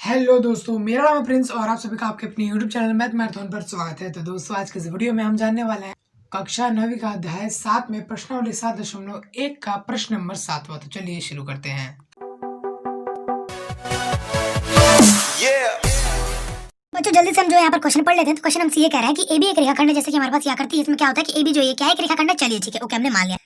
Hello दोस्तों, मेरा नाम है प्रिंस और आप सभी का आपके अपने यूट्यूब चैनल मैथ मैराथन पर स्वागत है। तो दोस्तों, आज के इस वीडियो में हम जानने वाले हैं कक्षा 9वीं का अध्याय 7 में प्रश्नावली 7.1 का प्रश्न नंबर 7वां। तो चलिए शुरू करते हैं। बच्चों जल्दी से हम जो यहाँ पर क्वेश्चन पढ़ लेते हैं। तो क्वेश्चन हमसे ये कह रहा है कि ए बी एक रेखाखंड है, जैसे कि हमारे पास यहाँ करती है। इसमें क्या होता है कि ए बी जो ये क्या है, एक रेखाखंड है। चलिए ठीक है, ओके, हमने मान लिया।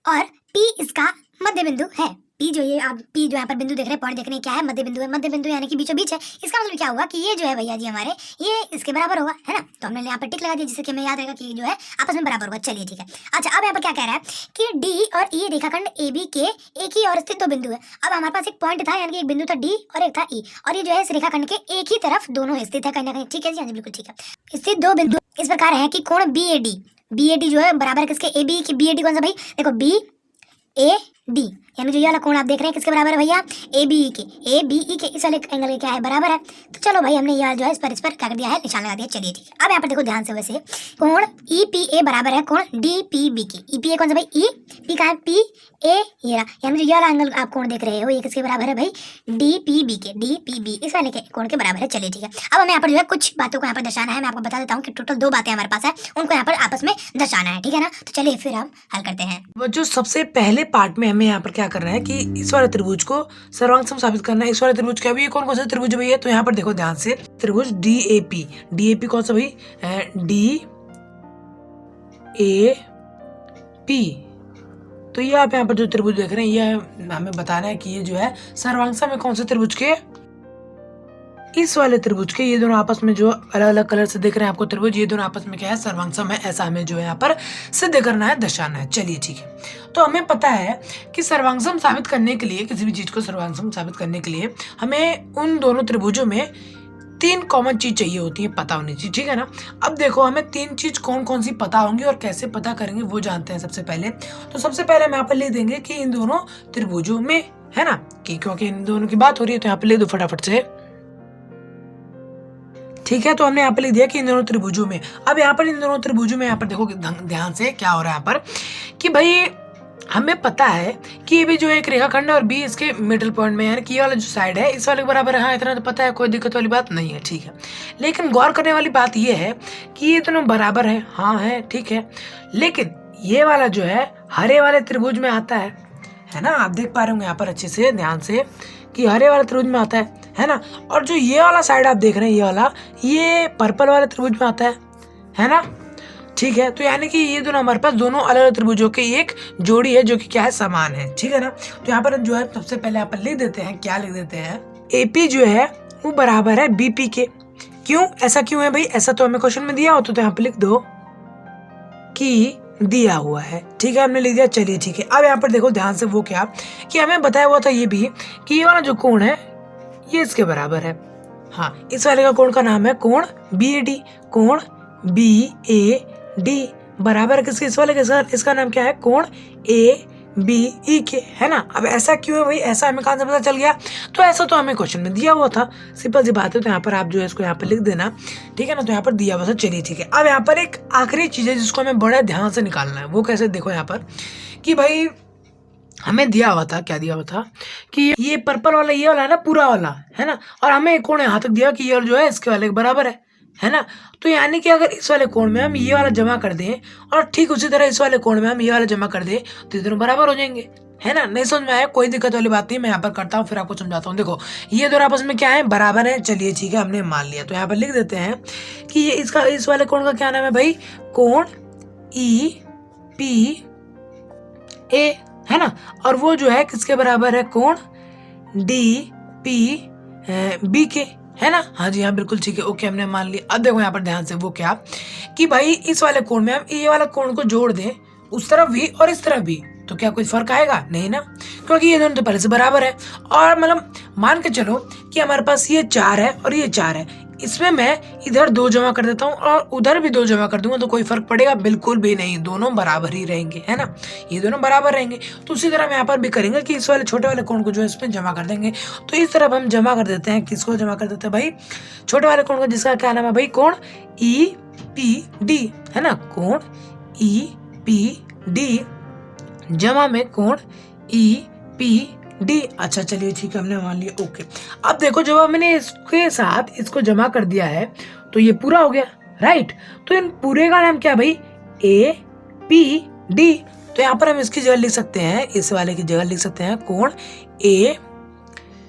और पी इसका मध्य बिंदु है। पी जो ये आप पी जो यहाँ पर बिंदु देख रहे हैं, पॉइंट देख रहे हैं, क्या है, मध्य बिंदु है। मध्य बिंदु यानी कि बीचों बीच है। इसका मतलब क्या हुआ कि ये जो है भैया जी हमारे, ये इसके बराबर होगा, है ना। तो हमने यहाँ पर टिक लगा दिया, जिससे कि हमें याद रहेगा कि ये जो है आपस में बराबर होगा। चलिए ठीक है। अच्छा, अब यहाँ पर क्या कह रहा है कि डी और ई रेखाखंड ए बी के एक ही और स्थित दो बिंदु है। अब हमारे पास एक पॉइंट था, यानी कि एक बिंदु था डी और एक था ई, और ये जो है इस रेखाखंड के एक ही तरफ दोनों स्थित है, कहीं ना कहीं। ठीक है जी, हाँ जी, बिल्कुल ठीक है। स्थित दो बिंदु इस प्रकार है कि कोण बी ए डी जो है बराबर है किसके, ए बी की। बी ए डी कौन सा भाई, देखो बी ए डी, यानी जो ये वाला कोण आप देख रहे हैं किसके बराबर है भैया, ए बी ई के। ए बी ई के इस वाले एंगल के क्या है, बराबर है। तो चलो भाई, हमने ये जो है इस पर क्या कर दिया है, निशान लगा दिया। चलिए ठीक है। अब यहाँ पर देखो ध्यान से, वैसे कोण ई पी ए बराबर है कोण डी पी बी के। ई पी ए कौन सा भाई, ई पी का है, पी ए ये रहा, यानी जो ये वाला एंगल आप कोण देख रहे हो ये किसके बराबर है भाई, डी पी बी के। डी पी बी इस वाले के कोण के बराबर है। चलिए ठीक है। अब हमें यहाँ पर जो है कुछ बातों को यहाँ पर दर्शाना है। मैं आपको बता देता हूँ कि टोटल 2 बातें हमारे पास है, उनको यहाँ पर आपस में दर्शाना है, ठीक है ना। तो चलिए फिर हम हल करते हैं। बच्चों, सबसे पहले पार्ट में हमें यहाँ पर क्या करना है कि इस वाले त्रिभुज को सर्वांग सम साबित करना है। इस वाले त्रिभुज क्या भी, कौन सा त्रिभुज भैया, तो यहाँ पर देखो ध्यान से, त्रिभुज D A P. D A P कौन सा भाई, डी ए पी। तो ये आप यहाँ पर जो त्रिभुज देख रहे हैं, ये हमें बताना है कि ये जो है सर्वांग सम है कौन से त्रिभुज के, इस वाले त्रिभुज के। ये दोनों आपस में जो अलग अलग कलर से देख रहे हैं आपको त्रिभुज, ये दोनों आपस में क्या है, सर्वांग सम है। ऐसा हमें जो है यहाँ पर सिद्ध करना है, दर्शाना है। चलिए ठीक है। तो हमें पता है कि सर्वांग सम साबित करने के लिए, किसी भी चीज को सर्वांग सम साबित करने के लिए हमें उन दोनों त्रिभुजों में 3 कॉमन चीज चाहिए होती है, पता होनी चाहिए, ठीक है ना। अब देखो, हमें 3 चीज कौन कौन सी पता होंगी और कैसे पता करेंगे वो जानते हैं सबसे पहले। तो सबसे पहले हम यहाँ पर लिख देंगे कि इन दोनों त्रिभुजों में, है ना, कि क्योंकि इन दोनों की बात हो रही है, तो यहाँ पे लिख दो फटाफट से। ठीक है, तो हमने यहाँ पर लिख दिया कि इन दोनों त्रिभुजों में। अब यहाँ पर इन दोनों त्रिभुजों में, यहाँ पर देखो ध्यान से क्या हो रहा है यहाँ पर कि भाई हमें पता है कि ये भी जो एक रेखाखंड है और बी इसके मिडिल पॉइंट में, यानी कि ये वाला जो साइड है इस वाले के बराबर है। हाँ, इतना तो पता है, कोई दिक्कत वाली बात नहीं है, ठीक है। लेकिन गौर करने वाली बात ये है कि ये दोनों बराबर है, हाँ है, ठीक है। लेकिन ये वाला जो है हरे वाले त्रिभुज में आता है ना। आप देख पा रहे होंगे यहाँ पर अच्छे से ध्यान से कि हरे वाले त्रिभुज में आता है ना। और जो ये वाला साइड आप देख रहे हैं, ये वाला, ये पर्पल वाले त्रिभुज में आता है ना। ठीक है, तो यानी कि ये दोनों हमारे पास दोनों अलग अलग त्रिभुजों की एक जोड़ी है जो कि क्या है, समान है, ठीक है ना। तो यहाँ पर जो है सबसे पहले यहाँ पर लिख देते हैं, क्या लिख देते हैं, एपी जो है वो बराबर है बीपी के। क्यों, ऐसा क्यों है भाई, ऐसा तो हमें क्वेश्चन में दिया हो, तो यहाँ पे लिख दो कि दिया हुआ है, ठीक है, हमने लिख दिया। चलिए ठीक है। अब यहाँ पर देखो ध्यान से, वो क्या कि हमें बताया हुआ था ये भी कि ये वाला जो कोण है ये इसके बराबर है। हाँ, इस वाले का कोण का नाम है कोण बी ए डी। कोण बी ए डी बराबर किसके, इस वाले के, इसका नाम क्या है, कोण ए बी ई के, है ना। अब ऐसा क्यों है भाई, ऐसा हमें कहाँ से पता चल गया, तो ऐसा तो हमें क्वेश्चन में दिया हुआ था, सिंपल सी बात है। तो यहाँ पर आप जो है इसको यहाँ पर लिख देना, ठीक है ना। तो यहाँ पर दिया हुआ था। चलिए ठीक है। अब यहाँ पर एक आखिरी चीज है जिसको हमें बड़ा ध्यान से निकालना है। वो कैसे, देखो यहाँ पर कि भाई हमें दिया हुआ था, क्या दिया हुआ था कि ये पर्पल वाला, ये वाला है ना, पूरा वाला, है ना। और हमें एक कोण यहाँ तक दिया कि ये जो है इसके वाले के बराबर है ना। तो यानी कि अगर इस वाले कोण में हम ये वाला जमा कर दें और ठीक उसी तरह इस वाले कोण में हम ये वाला जमा कर दें, तो ये दोनों बराबर हो जाएंगे, है ना। नहीं समझ में आया, कोई दिक्कत वाली बात नहीं, मैं यहाँ पर करता हूँ फिर आपको समझाता हूँ। देखो, ये दोनों आपस में क्या है, बराबर है। चलिए ठीक है, हमने मान लिया। तो यहाँ पर लिख देते हैं कि ये इसका, इस वाले कोण का क्या नाम है भाई, कोण ई पी ए, है ना। और वो जो है किसके बराबर है, कोण डी पी बी के, है ना। हाँ जी, हाँ बिल्कुल ठीक है, ओके, हमने मान लिया। अब देखो यहाँ पर ध्यान से, वो क्या कि भाई इस वाले कोण में हम ये वाला कोण को जोड़ दें, उस तरफ भी और इस तरफ भी, तो क्या कोई फर्क आएगा, नहीं ना, क्योंकि ये दोनों तो पहले से बराबर है। और मतलब मान के चलो कि हमारे पास ये 4 है और ये 4 है, इसमें मैं इधर 2 जमा कर देता हूँ और उधर भी 2 जमा कर दूंगा, तो कोई फर्क पड़ेगा, बिल्कुल भी नहीं, दोनों बराबर ही रहेंगे, है ना। ये दोनों बराबर रहेंगे। तो उसी तरह हम यहाँ पर भी करेंगे कि इस वाले छोटे वाले कोण को जो है इसमें जमा कर देंगे। तो इस तरफ हम जमा कर देते हैं, किसको जमा कर देते हैं भाई, छोटे वाले कोण को, जिसका क्या नाम है भाई, कोण ई पी डी, है ना। कोण ई पी डी जमा में कोण ई पी डी। अच्छा चलिए ठीक है, हमने मान लिया। ओके, अब देखो जब मैंने इसके साथ इसको जमा कर दिया है तो ये पूरा हो गया, राइट। तो इन पूरे का नाम क्या है भाई, ए पी डी। तो यहाँ पर हम इसकी जगह लिख सकते हैं, इस वाले की जगह लिख सकते हैं कोण ए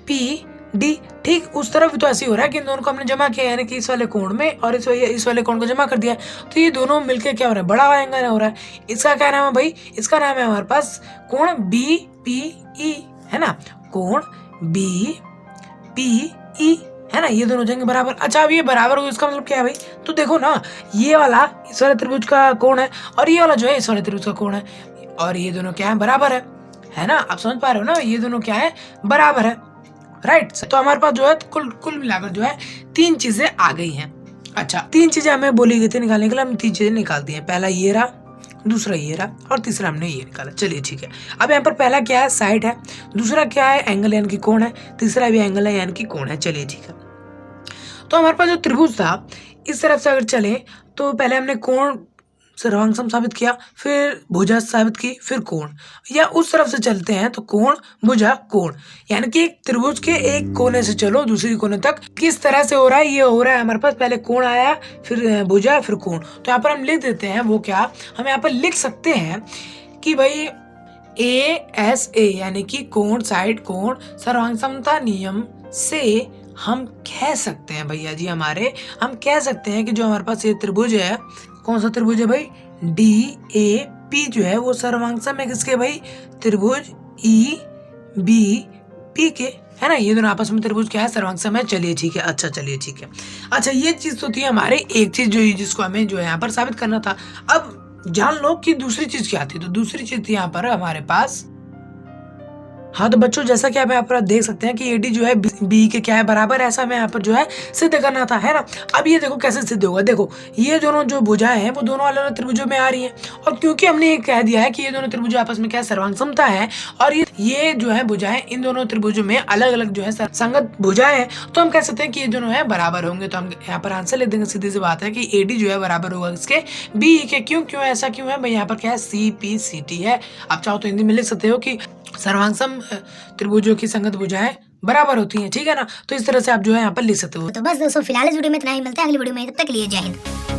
पी डी। ठीक उस तरफ भी तो ऐसे ही हो रहा है कि इन दोनों को हमने जमा किया, यानी कि इस वाले कोण में और इस वाले कोण को जमा कर दिया, तो ये दोनों मिलकर क्या हो रहा है, बड़ा एंगल हो रहा है। इसका क्या नाम है भाई, इसका नाम है हमारे पास कोण बी पी ई, है ना, कोण बी पी ई, है ना, ये दोनों हो जाएंगे बराबर। अच्छा अब ये बराबर हो, इसका मतलब क्या है भाई, तो देखो ना ये वाला इस वाले त्रिभुज का कोण है और ये वाला जो है इस वाले त्रिभुज का कोण है, और ये दोनों क्या है, बराबर है ना। आप समझ पा रहे हो ना, ये दोनों क्या है, बराबर है, राइट। तो हमारे पास जो है कुल मिलाकर जो है 3 चीजें आ गई हैं। अच्छा 3 चीजें हमें बोली गई थी निकालने के लिए, हम 3 चीजें निकाल दी हैं। पहला ये रहा, दूसरा ये रहा और तीसरा हमने ये निकाला। चलिए ठीक है, अब यहाँ पर पहला क्या है, साइड है, दूसरा क्या है, एंगल यानी कि कोण है, तीसरा भी एंगल है यानी कि कोण है। चलिए ठीक है, तो हमारे पास जो त्रिभुज था इस तरफ से अगर चले तो पहले हमने कोण सर्वांग साबित किया, फिर भुजा साबित की, फिर कोण, या उस तरफ से चलते हैं तो कोण भुजा कोण, यानी कि एक त्रिभुज के एक कोने से चलो दूसरी कोने तक किस तरह से हो रहा है, ये हो रहा है हमारे पास पहले कोण आया, फिर भुजा, फिर कोण। तो यहाँ पर हम लिख देते हैं, वो क्या हम यहाँ पर लिख सकते हैं कि भाई ASA यानी कि कोण साइड कोण सर्वांग समता नियम से हम कह सकते हैं भैया जी हम कह सकते हैं कि जो हमारे पास ये त्रिभुज है, कौन सा त्रिभुज है भाई, DAP जो है वो सर्वांग है किसके भाई, त्रिभुज EBP के, है ना। ये दोनों आपस में त्रिभुज क्या है, सर्वांग है। चलिए ठीक है, अच्छा चलिए ठीक है। अच्छा ये चीज तो थी हमारे एक चीज जो जिसको हमें जो है यहाँ पर साबित करना था। अब जान लो कि दूसरी चीज क्या थी, तो दूसरी चीज थी यहाँ पर हमारे पास, हाँ तो बच्चों जैसा कि आप यहाँ पर देख सकते हैं कि AD जो है बी के क्या है, बराबर, ऐसा हमें यहाँ पर जो है सिद्ध करना था, है ना। अब ये देखो कैसे सिद्ध होगा, देखो ये दोनों जो भुजाएं हैं वो दोनों अलग अलग त्रिभुजों में आ रही हैं, और क्योंकि हमने ये कह दिया है कि ये दोनों त्रिभुज आपस में क्या सर्वांग समता है, और ये जो है भुजाएं इन दोनों त्रिभुजों में अलग अलग जो है संगत भुजाएं हैं, तो हम कह सकते हैं कि ये दोनों है बराबर होंगे। तो हम यहाँ पर आंसर लिख देंगे, सीधी सी बात है कि AD जो है बराबर होगा इसके BE के। क्यों ऐसा क्यों है भाई, यहाँ पर क्या है, CPCT है। आप चाहो तो हिंदी में लिख सकते हो कि सर्वांगसम त्रिभुजों की संगत भुजाएं बराबर होती हैं, ठीक है ना। तो इस तरह से आप जो है यहाँ पर लिख सकते हो। तो बस दोस्तों फिलहाल इस वीडियो में इतना ही, मिलते हैं अगली वीडियो में, तब तक के लिए जय हिंद।